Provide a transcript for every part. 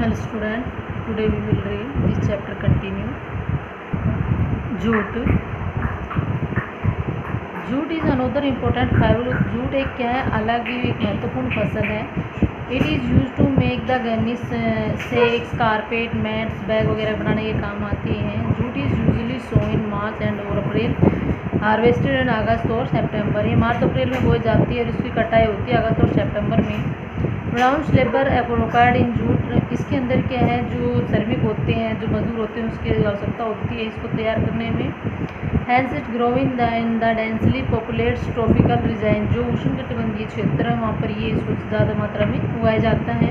Hello student, today we will read this chapter continue. Jute. Jute is another important fiber. Jute एक क्या है, अलग ही एक महत्वपूर्ण फसल है. It is used to make the garnish, sacks, carpet, mats, bag वगैरह बनाने के काम आती हैं. Jute is usually sown in March and or April, harvested in August और September. ये मार्च अप्रैल में बोई जाती है और इसकी कटाई होती है अगस्त और सितंबर में. Brown labour required in jute. इसके अंदर क्या है, जो श्रमिक होते हैं, जो मजदूर होते हैं, उसकी आवश्यकता होती है इसको तैयार करने में. Hence it grow in the densely populated tropical region. जो उष्णकटिबंधीय क्षेत्र है वहाँ पर ये इसको ज़्यादा मात्रा में उगाया जाता है.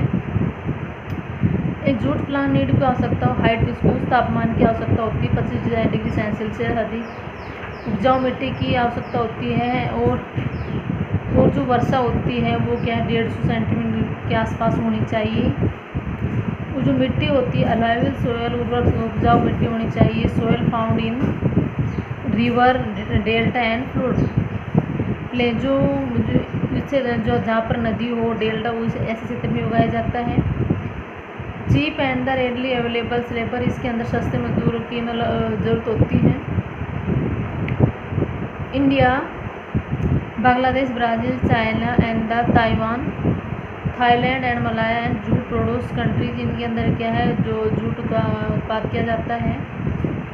एक जूट प्लांट नीड की आवश्यकता हो हाइट, इसको उस तापमान की आवश्यकता होती है 25 डिग्री सेल्सियस से अधिक. उपजाऊ मिट्टी की आवश्यकता होती है और जो वर्षा होती है वो क्या 150 सेंटीमीटर के आसपास होनी चाहिए. वो जो मिट्टी होती है अलाइवल सोयल, उपजाऊ मिट्टी होनी चाहिए. Soil found in river, delta and flood plain. जो जहाँ पर नदी हो, डेल्टा, उस ऐसे क्षेत्र में उगाया जाता है. Cheap and the readily available labour. इसके अंदर सस्ते मजदूरों की ज़रूरत होती है. India, Bangladesh, Brazil, China and the Taiwan, Thailand and Malaya and jute produce countries. इनके अंदर क्या है, जो जूट का उत्पाद किया जाता है.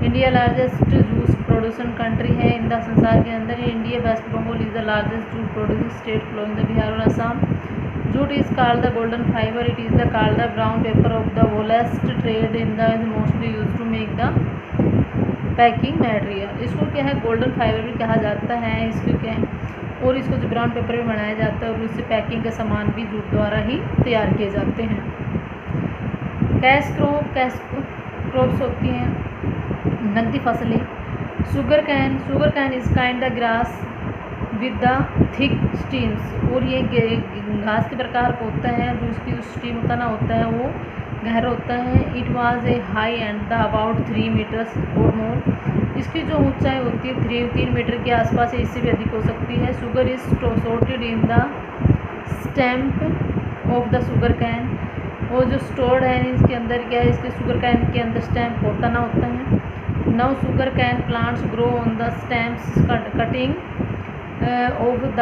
India largest jute production country है इन द संसार के अंदर. India, West Bengal is the largest jute producing state flowing the Bihar और Assam. Jute is called the golden fibre. It is the called the brown paper of the wholesale trade in the mostly use to make the packing material. इसको क्या है, golden fibre भी कहा जाता है. इसको क्या है, और इसको जो ब्राउन पेपर भी बनाया जाता है और उससे पैकिंग के सामान भी जूट द्वारा ही तैयार किए जाते हैं. कैश क्रॉप्स होती हैं, नकदी फसलें. Sugar cane is kind the grass with the thick stems. और ये घास के प्रकार का होता है, जो इसकी स्टीम तना होता है वो गहरा होता है. It was a high and the about 3 metres और मोर. इसकी जो ऊंचाई होती है 3 मीटर के आसपास है, इससे भी अधिक हो सकती है. Sugar is sorted in the stamp of the sugar cane. वो जो स्टोर्ड है इसके अंदर क्या है, इसके शुगर कैन के अंदर स्टैम्प होता ना होता है. Now sugar cane plants grow on the stamps cutting of the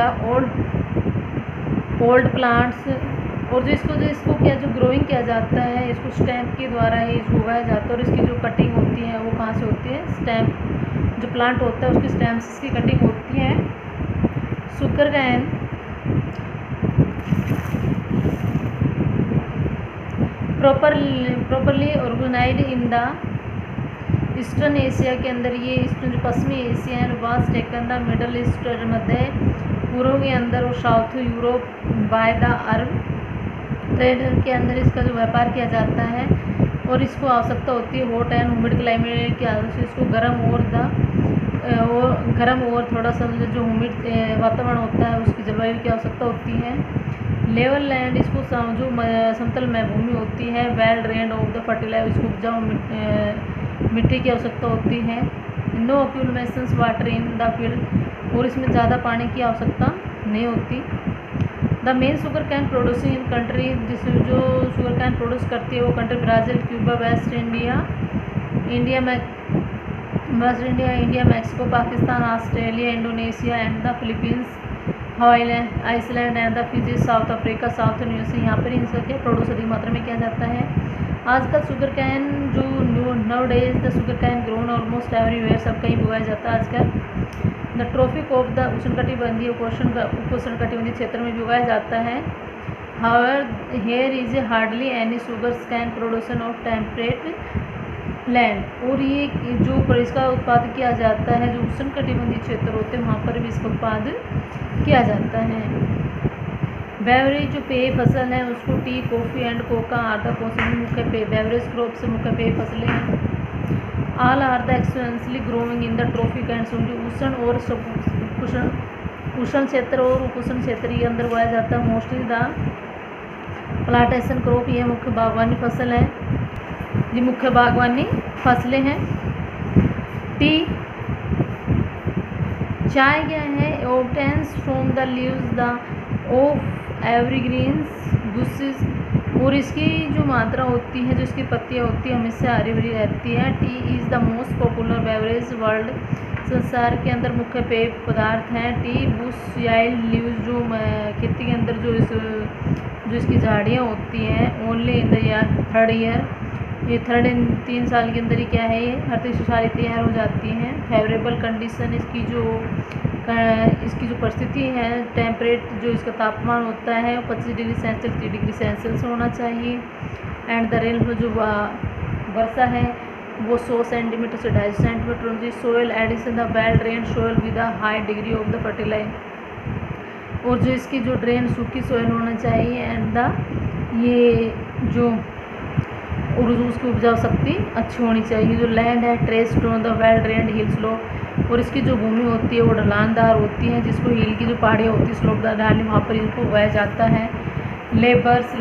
old plants. और जो इसको क्या जो ग्रोइंग किया जाता है, इसको स्टैम्प के द्वारा ही इसको उगाया जाता है. और इसकी जो कटिंग होती है वो कहाँ से होती है, स्टैम्प जो प्लांट होता है उसकी स्टैम्प्स की कटिंग होती है. Sugar cane properly organised in the eastern Asia के अंदर. ये ईस्टर्न जो पश्चिमी एशिया है was taken the middle east, मध्य पूर्व के अंदर और south Europe by the Arab trade के अंदर इसका जो व्यापार किया जाता है. और इसको आवश्यकता होती है हॉट एंड ह्यूमिड क्लाइमेट की आदत से. इसको गर्म और थोड़ा सा जो ह्यूमिड वातावरण होता है उसकी जलवायु की आवश्यकता होती है. लेवल लैंड, इसको जो समतल भूमि होती है. Well drained of the fertiliser, इसको उपजाऊ मिट्टी की आवश्यकता होती है. No accumulations water in the field, और इसमें ज़्यादा पानी की आवश्यकता नहीं होती. The main sugar cane producing in country, जिसमें जो शुगर कैन प्रोड्यूस करती है वो country Brazil, Cuba, West India, Mexico, Pakistan, Australia, Indonesia and the Philippines, Iceland and the Fiji, South Africa, south USA. यहाँ पर इनका क्या प्रोड्यूस अधिक मात्रा में किया जाता है. आजकल शुगर कैन जो now days the sugar cane grown almost everywhere, सब कहीं उगाया जाता है आजकल. द ट्रॉपिक ऑफ द उष्णकटिबंधीय उपोष्णकटिबंधीय क्षेत्र में भी उगाया जाता है. However here is hardly any sugar cane production of temperate land. और ये जो इसका उत्पादन किया जाता है, जो उष्णकटिबंधीय क्षेत्र होते हैं वहाँ पर भी इसका उत्पादन किया जाता है. बेवरेज जो पेय फसल है उसको tea, coffee and coca are the मुख्य पेय बेवरेज क्रॉप से मुख्य पेय फसलें हैं. All are the extensively growing in the tropic and उष्ण और उष्ण क्षेत्र और उपोष्ण क्षेत्र के अंदर उगाया जाता है. मोस्टली द प्लांटेशन क्रॉप, ये मुख्य बागवानी फसल है. ये मुख्य बागवानी फसलें हैं. टी, चाय क्या है, obtains from the leaves the of evergreens bushes और इसकी जो मात्रा होती है, जो इसकी पत्तियाँ होती है, हमेशा हरी भरी रहती है। T is the most popular beverage world. संसार के अंदर मुख्य पेय पदार्थ हैं टी। बुश याइल्ड लीव्स, जो खेती के अंदर जो इसकी झाड़ियाँ होती हैं, only in the year third year, ये 3 साल के अंदर ही क्या है, ये हर तीसरे साल ही तैयार हो जाती हैं। फेवरेबल कंडीशन, इसकी जो परिस्थिति है, टेम्परेट जो इसका तापमान होता है वो 25 डिग्री सेल्सियस 30 डिग्री सेल्सियस होना चाहिए। एंड द रेनफॉल, जो वर्षा है वो 100 सेंटीमीटर से 250 सेंटीमीटर होनी चाहिए। Soil addition, the well drain soil with a high degree of the fertilize, और जो इसकी जो ड्रेन सूखी सोयल होना चाहिए। एंड द ये जो और उसकी उपजाऊ शक्ति अच्छी होनी चाहिए। जो लैंड है traced on the well drained hill slope, और इसकी जो भूमि होती है वो ढलानदार होती है, जिसको हिल की जो पहाड़ियाँ होती है स्लोपदार ढाली, वहाँ पर इनको उगाया जाता है। Labours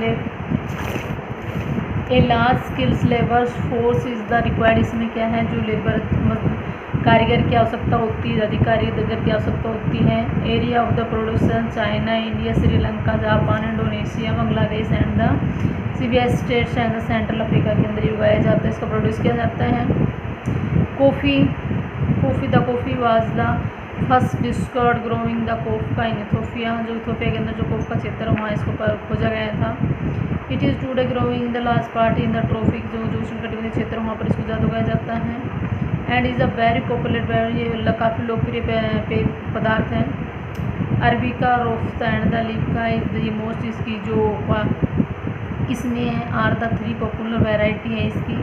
a large skills labours force is the required, इसमें क्या है, जो लेबर कारीगर की आवश्यकता होती है, अधिकारी दगर की आवश्यकता होती है। Area of the production China, India, Sri Lanka, Japan, Indonesia, Bangladesh and the CBS states and the central Africa के अंदर उगाया जाता है, इसका प्रोड्यूस किया जाता है। Coffee the coffee was the first discovered growing the Kaffa in Ethiopia, जो इथोपिया के अंदर जो कोफ का क्षेत्र है वहाँ इसको खोजा गया था। It is today growing in the large part in the tropic, जो उष्णकटिबंधीय क्षेत्र वहाँ पर इसको ज़्यादा उगाया जाता है। And is a very popular, ये काफ़ी लोकप्रिय पेय पदार्थ है। Arabica robusta and the liberica is the most, इसकी जो इसमें आर द 3 पॉपुलर वैरायटी है इसकी।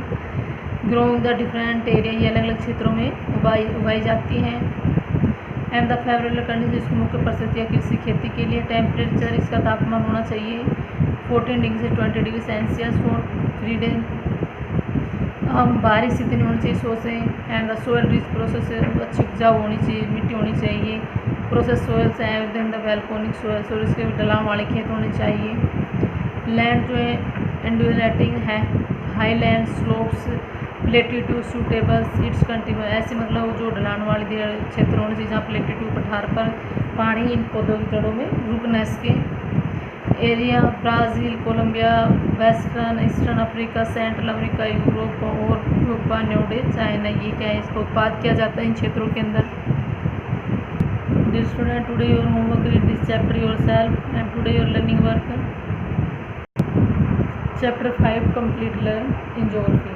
ग्रोइंग द डिफरेंट एरिया, ये अलग अलग क्षेत्रों में उगाई जाती हैं। एंड द फेवरेबल कंडीशन, इसकी मुख्य परिस्थितियाँ कृषि खेती के लिए। टेम्परेचर, इसका तापमान होना चाहिए 14 डिग्री से 20 डिग्री सेल्सियस फॉर 3 डेज। बारिश इतनी होनी चाहिए 100 से। And the soil rich process, अच्छी उपजाऊ होनी चाहिए, मिट्टी होनी चाहिए। Process soils and then the volcanic soil, और इसके ढलान वाले खेत होने चाहिए। लैंड जो है इंडुलेटिंग है, high land slopes, platitude suitables its continue, ऐसे मतलब जो ढलान वाले क्षेत्र होने चाहिए जहाँ प्लेटिट्यूड पठार पर पानी इन पौधों की जड़ों में रुक न सके। Area Brazil, Colombia, western eastern Africa, central Africa, Europe और यूरोपा, न्यूडे, चाइना, ये क्या है, इसका उत्पाद किया जाता है इन क्षेत्रों के अंदर। Dear student, today your homework, read this chapter yourself and today your learning work chapter 5 complete learn in geography।